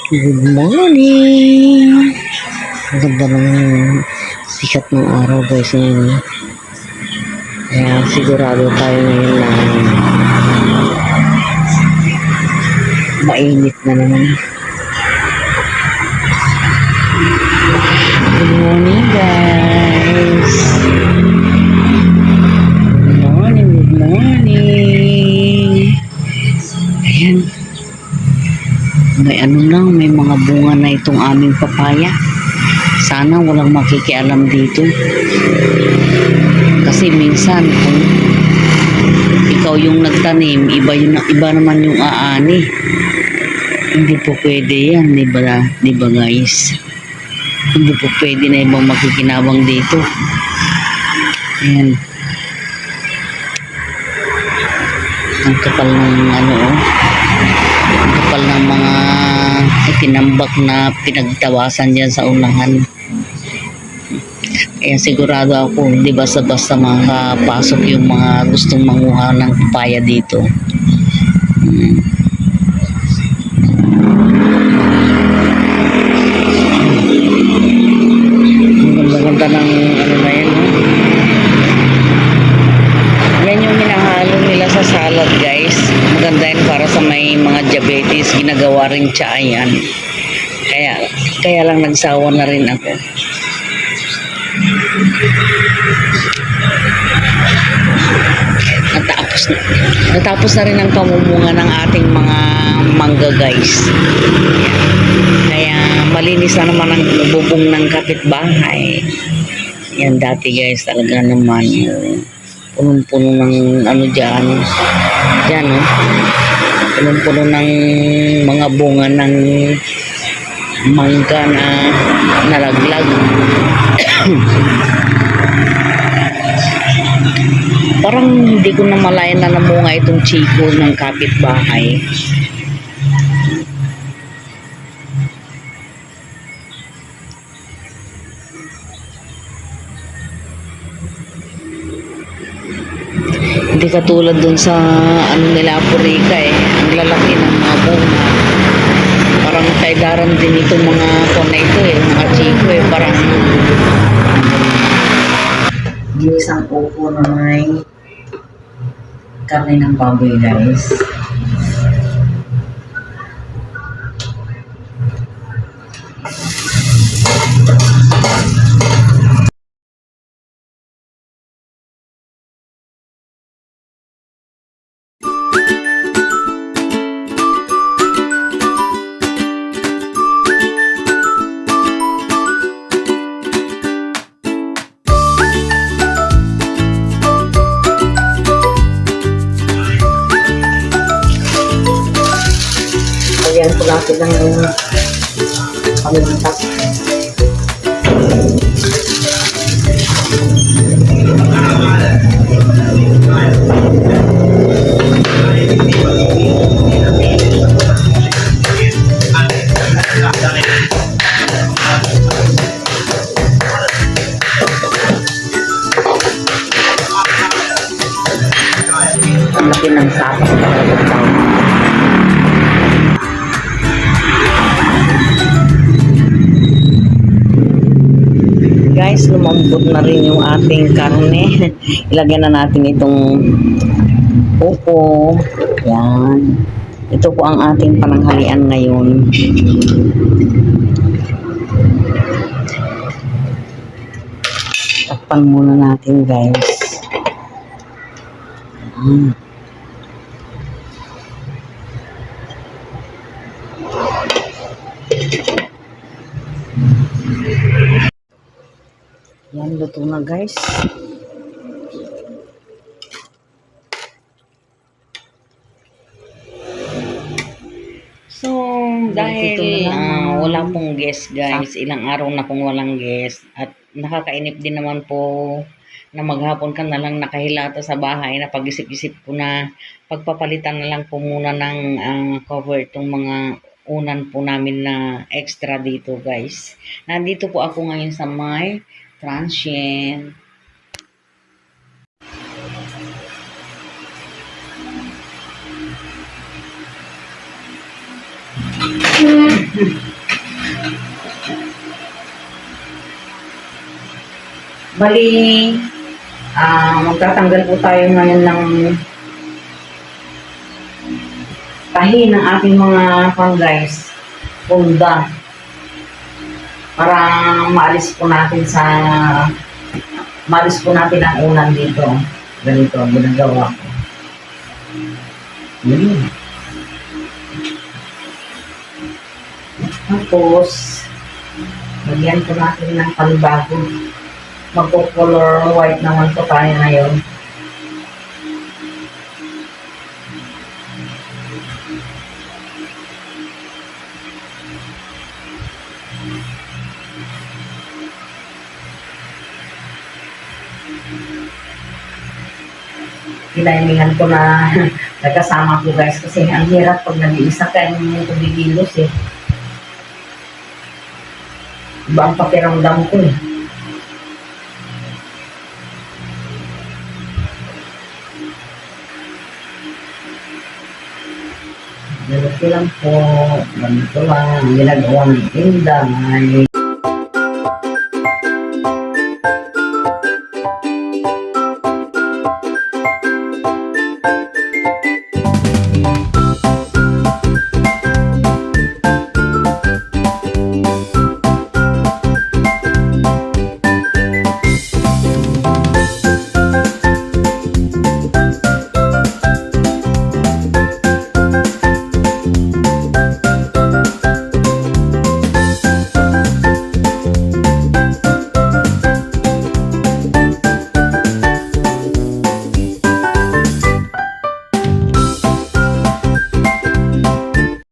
Good morning! Ang ganda ng sikat ng araw guys ngayon. Kaya sigurado tayo ngayon na mainit na naman. Good morning guys! Good morning, good morning! Ayan. May may mga bunga na itong aming papaya. Sana walang makikialam dito. Kasi minsan kung ikaw yung nagtanim, iba naman yung aani. Hindi po pwede yan, di ba guys? Hindi po pwede na ibang makikinabang dito. Ayan. Ang kapal ng ang kapal ng mga itinambak na pinagtawasan dyan sa unahan. Kaya sigurado ako, hindi basta-basta makapasok yung mga gustong manguha ng papaya dito. Ang ganda-ganda ng na yan. Yan yung hinahalo nila sa salad guys. Maganda yun para sa may mga diabetes, ginagawa rin tsa yan. Kaya lang nagsawa na rin ako. Natapos na rin ang pamumunga ng ating mga mangga guys. Kaya malinis na naman ang bubong ng kapitbahay. Yan dati guys talaga naman punong-puno ng dyan punong-puno ng mga bunga ng mangga na nalaglag. Parang hindi ko na malayan na namunga itong chiko ng kapitbahay. Hindi katulad dun sa nila Apurica ang lalaki ng mga bunga. Parang kaidaran din itong mga ito mga chiko parang ginisang upo na may karne ng baboy guys. Ayan po natin ng paminta. Ang laki ng sapak talaga. Guys, lumambot na rin yung ating karne. Ilagyan na natin itong upo. Yan. Ito po ang ating pananghalian ngayon. Takpan muna natin guys. Yan, luto na guys. So, dahil wala pong guest guys, ilang araw na pong walang guest at nakakainip din naman po na maghapon ka na lang nakahilata sa bahay na pag-isip-isip ko na pagpapalitan na lang po muna ng cover itong mga unan po namin na extra dito guys. Nandito po ako ngayon sa may transient. Bali, magtatanggal po tayo ngayon ng tahi ng ating mga fungus, punda, para maalis po natin ang unan dito. Ganito ang ginagawa ko. Tapos, lagyan po natin ng panibago. Magpo-color white naman po tayo ngayon. Pinaimingan ko na nagkasama ko guys kasi ang hirap pag nag-iisa ka yung tubigilos eh. Iba ang pakiramdam ko eh. Ganito lang po. Ganito lang. Ginagawa ng tinda.